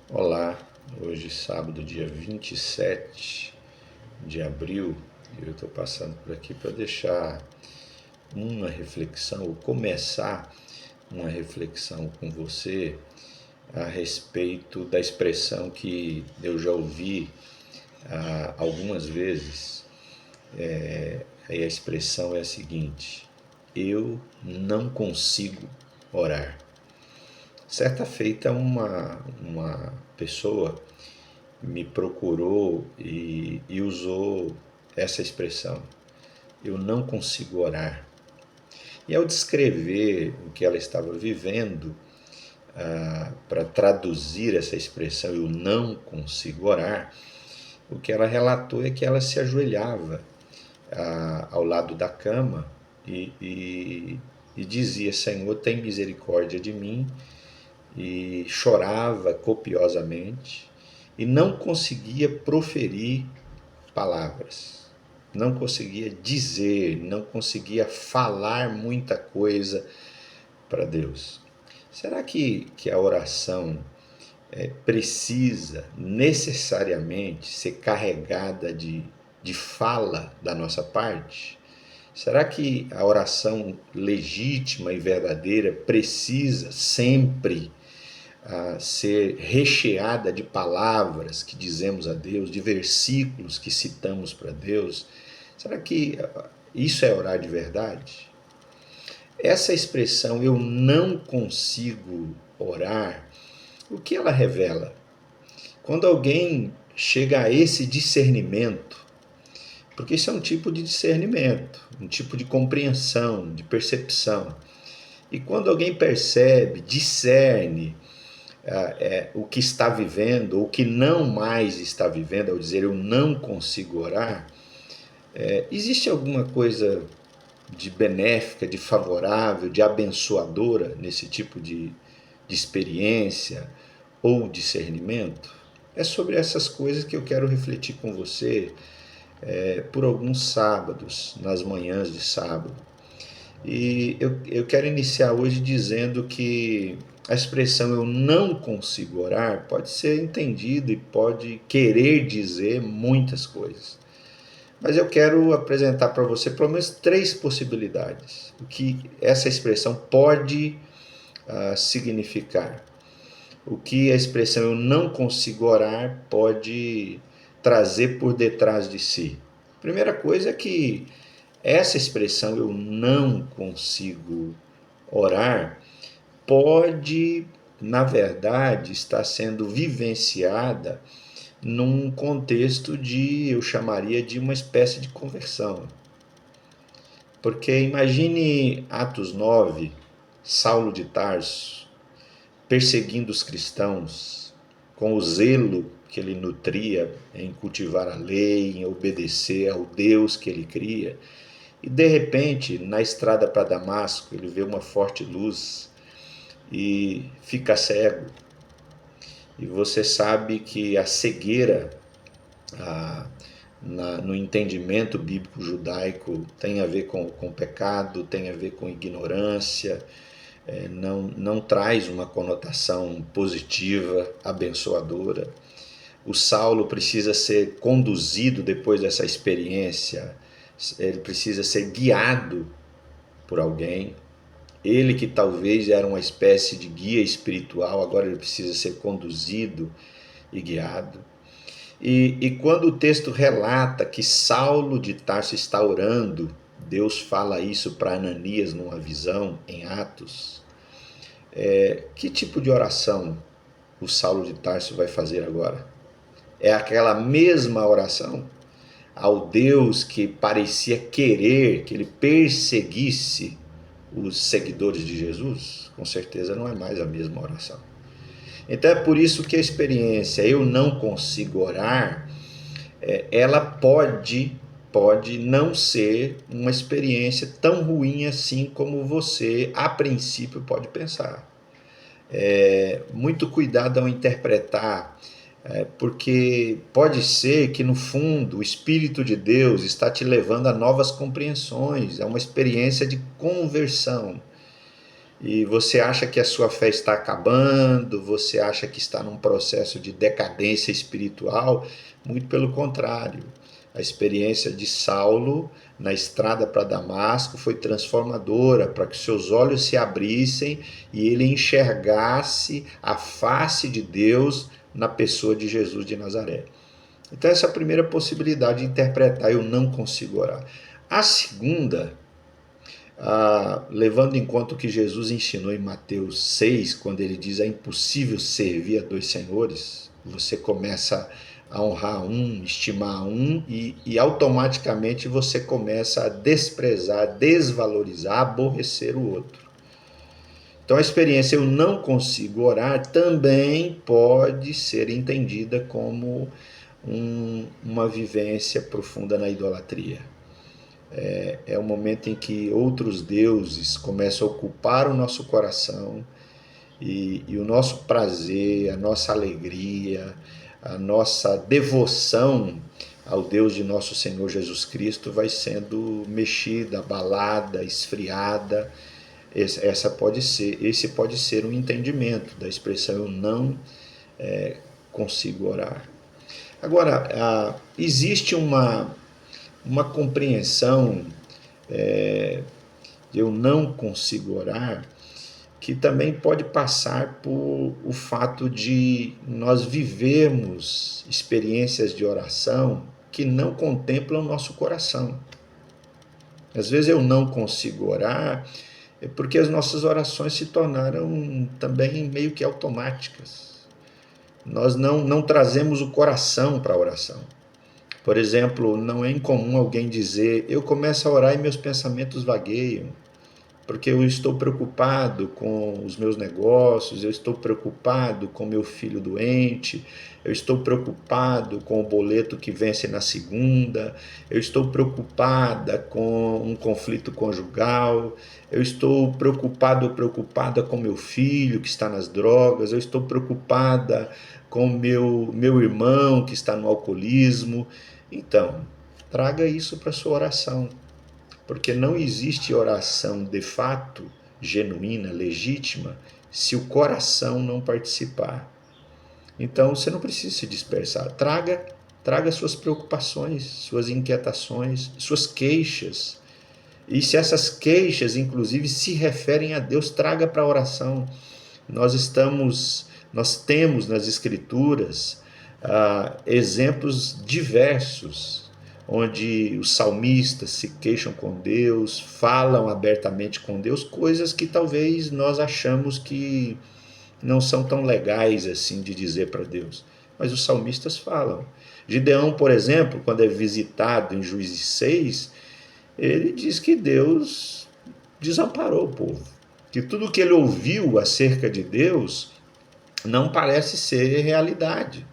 Olá, hoje sábado, dia 27 de abril, e eu estou passando por aqui para deixar uma reflexão, ou começar uma reflexão com você a respeito da expressão que eu já ouvi algumas vezes. Aí a expressão é a seguinte: eu não consigo orar. Certa feita, uma pessoa me procurou e usou essa expressão: eu não consigo orar. E ao descrever o que ela estava vivendo, para traduzir essa expressão, eu não consigo orar, o que ela relatou é que ela se ajoelhava ao lado da cama e dizia: Senhor, tem misericórdia de mim, e chorava copiosamente e não conseguia proferir palavras, não conseguia dizer, não conseguia falar muita coisa para Deus. Será que a oração precisa necessariamente ser carregada de fala da nossa parte? Será que a oração legítima e verdadeira precisa sempre ser recheada de palavras que dizemos a Deus, de versículos que citamos para Deus? Será que isso é orar de verdade? Essa expressão eu não consigo orar, o que ela revela? Quando alguém chega a esse discernimento, porque isso é um tipo de discernimento, um tipo de compreensão, de percepção. E quando alguém percebe, discerne o que está vivendo, ou o que não mais está vivendo, ao dizer eu não consigo orar, existe alguma coisa de benéfica, de favorável, de abençoadora nesse tipo de experiência ou discernimento? É sobre essas coisas que eu quero refletir com você por alguns sábados, nas manhãs de sábado. E eu quero iniciar hoje dizendo que a expressão eu não consigo orar pode ser entendida e pode querer dizer muitas coisas. Mas eu quero apresentar para você pelo menos três possibilidades. O que essa expressão pode significar. O que a expressão eu não consigo orar pode trazer por detrás de si. A primeira coisa é que essa expressão eu não consigo orar pode, na verdade, estar sendo vivenciada num contexto de, eu chamaria de uma espécie de conversão. Porque imagine Atos 9, Saulo de Tarso perseguindo os cristãos com o zelo que ele nutria em cultivar a lei, em obedecer ao Deus que ele cria. E de repente, na estrada para Damasco, ele vê uma forte luz e fica cego. E você sabe que a cegueira, a, no entendimento bíblico judaico, tem a ver com pecado, tem a ver com ignorância, não traz uma conotação positiva, abençoadora. O Saulo precisa ser conduzido depois dessa experiência, ele precisa ser guiado por alguém. Ele que talvez era uma espécie de guia espiritual, agora ele precisa ser conduzido e guiado. E quando o texto relata que Saulo de Tarso está orando, Deus fala isso para Ananias numa visão em Atos. Que tipo de oração o Saulo de Tarso vai fazer agora? É aquela mesma oração ao Deus que parecia querer que ele perseguisse os seguidores de Jesus? Com certeza não é mais a mesma oração. Então é por isso que a experiência eu não consigo orar, ela pode não ser uma experiência tão ruim assim como você a princípio pode pensar. Muito cuidado ao interpretar, porque pode ser que no fundo o Espírito de Deus está te levando a novas compreensões, é uma experiência de conversão. e você acha que a sua fé está acabando, você acha que está num processo de decadência espiritual, muito pelo contrário. A experiência de Saulo na estrada para Damasco foi transformadora, para que seus olhos se abrissem e ele enxergasse a face de Deus na pessoa de Jesus de Nazaré. Então, essa é a primeira possibilidade de interpretar: eu não consigo orar. A segunda, levando em conta o que Jesus ensinou em Mateus 6, quando ele diz: é impossível servir a dois senhores, você começa a honrar um, estimar um, e automaticamente você começa a desprezar, desvalorizar, aborrecer o outro. Então a experiência eu não consigo orar também pode ser entendida como uma vivência profunda na idolatria. É o momento em que outros deuses começam a ocupar o nosso coração e o nosso prazer, a nossa alegria, a nossa devoção ao Deus de nosso Senhor Jesus Cristo vai sendo mexida, abalada, esfriada. Esse pode ser um entendimento da expressão eu não consigo orar. Agora, existe uma compreensão, eu não consigo orar, que também pode passar por o fato de nós vivermos experiências de oração que não contemplam o nosso coração. Às vezes eu não consigo orar porque as nossas orações se tornaram também meio que automáticas. Nós não trazemos o coração para a oração. Por exemplo, não é incomum alguém dizer: eu começo a orar e meus pensamentos vagueiam, porque eu estou preocupado com os meus negócios, eu estou preocupado com meu filho doente, eu estou preocupado com o boleto que vence na segunda, eu estou preocupada com um conflito conjugal, eu estou preocupado ou preocupada com meu filho que está nas drogas, eu estou preocupada com meu irmão que está no alcoolismo. Então, traga isso para a sua oração, porque não existe oração de fato, genuína, legítima, se o coração não participar. Então você não precisa se dispersar. Traga suas preocupações, suas inquietações, suas queixas. E se essas queixas, inclusive, se referem a Deus, traga para a oração. Nós temos nas Escrituras exemplos diversos onde os salmistas se queixam com Deus, falam abertamente com Deus, coisas que talvez nós achamos que não são tão legais assim de dizer para Deus. Mas os salmistas falam. Gideão, por exemplo, quando é visitado em Juízes 6, ele diz que Deus desamparou o povo. Que tudo que ele ouviu acerca de Deus não parece ser realidade.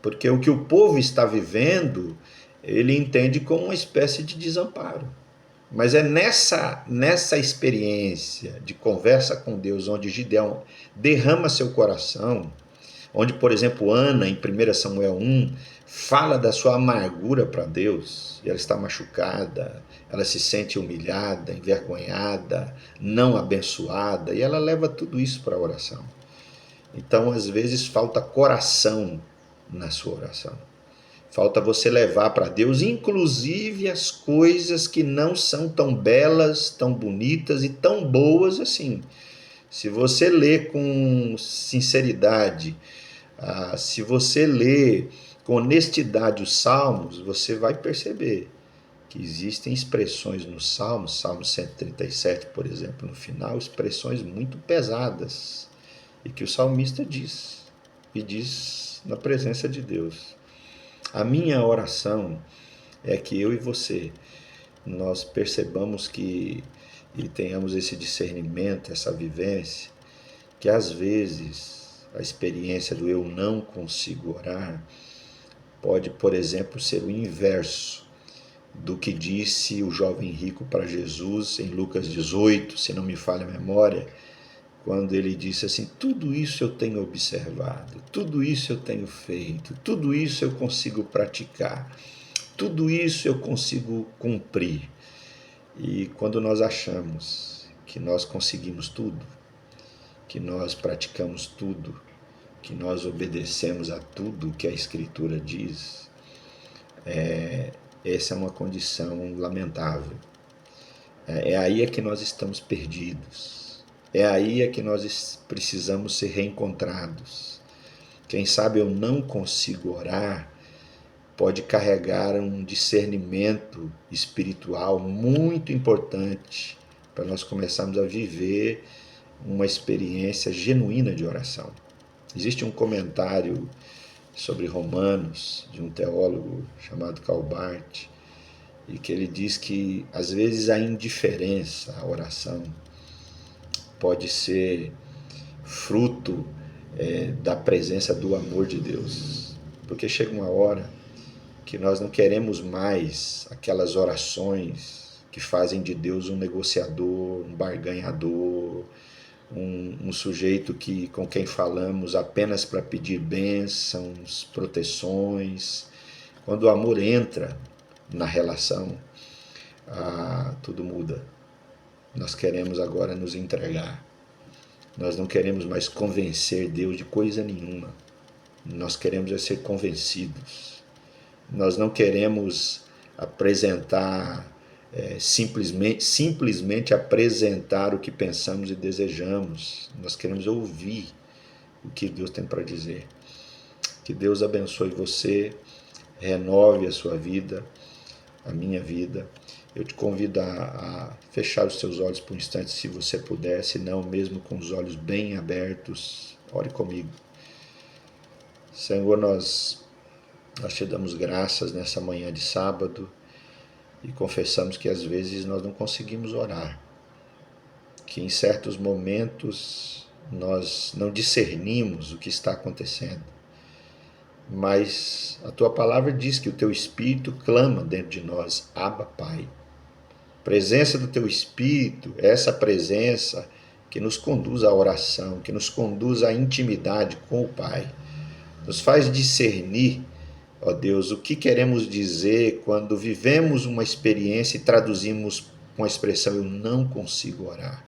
Porque o que o povo está vivendo, ele entende como uma espécie de desamparo. Mas é nessa experiência de conversa com Deus, onde Gideão derrama seu coração, onde, por exemplo, Ana, em 1 Samuel 1, fala da sua amargura para Deus, e ela está machucada, ela se sente humilhada, envergonhada, não abençoada, e ela leva tudo isso para a oração. Então, às vezes, falta coração na sua oração. Falta você levar para Deus, inclusive as coisas que não são tão belas, tão bonitas e tão boas assim. Se você lê com sinceridade, se você lê com honestidade os Salmos, você vai perceber que existem expressões nos Salmos, Salmo 137, por exemplo, no final, expressões muito pesadas, e que o salmista diz, e diz na presença de Deus. A minha oração é que eu e você, nós percebamos e tenhamos esse discernimento, essa vivência, que às vezes a experiência do eu não consigo orar pode, por exemplo, ser o inverso do que disse o jovem rico para Jesus em Lucas 18, se não me falha a memória, quando ele disse assim: tudo isso eu tenho observado, tudo isso eu tenho feito, tudo isso eu consigo praticar, tudo isso eu consigo cumprir. E quando nós achamos que nós conseguimos tudo, que nós praticamos tudo, que nós obedecemos a tudo que a Escritura diz, essa é uma condição lamentável. É aí é que nós estamos perdidos. É aí é que nós precisamos ser reencontrados. Quem sabe eu não consigo orar, pode carregar um discernimento espiritual muito importante para nós começarmos a viver uma experiência genuína de oração. Existe um comentário sobre Romanos, de um teólogo chamado Calbart, e que ele diz que às vezes a indiferença à oração pode ser fruto da presença do amor de Deus. Porque chega uma hora que nós não queremos mais aquelas orações que fazem de Deus um negociador, um barganhador, um sujeito com quem falamos apenas para pedir bênçãos, proteções. Quando o amor entra na relação, tudo muda. Nós queremos agora nos entregar. Nós não queremos mais convencer Deus de coisa nenhuma. Nós queremos ser convencidos. Nós não queremos apresentar, simplesmente apresentar o que pensamos e desejamos. Nós queremos ouvir o que Deus tem para dizer. Que Deus abençoe você, renove a sua vida, a minha vida. Eu te convido a fechar os seus olhos por um instante, se você puder, se não, mesmo com os olhos bem abertos, ore comigo. Senhor, nós te damos graças nessa manhã de sábado e confessamos que às vezes nós não conseguimos orar, que em certos momentos nós não discernimos o que está acontecendo, mas a tua palavra diz que o teu Espírito clama dentro de nós, Abba, Pai. A presença do teu Espírito é essa presença que nos conduz à oração, que nos conduz à intimidade com o Pai, nos faz discernir, ó Deus, o que queremos dizer quando vivemos uma experiência e traduzimos com a expressão eu não consigo orar.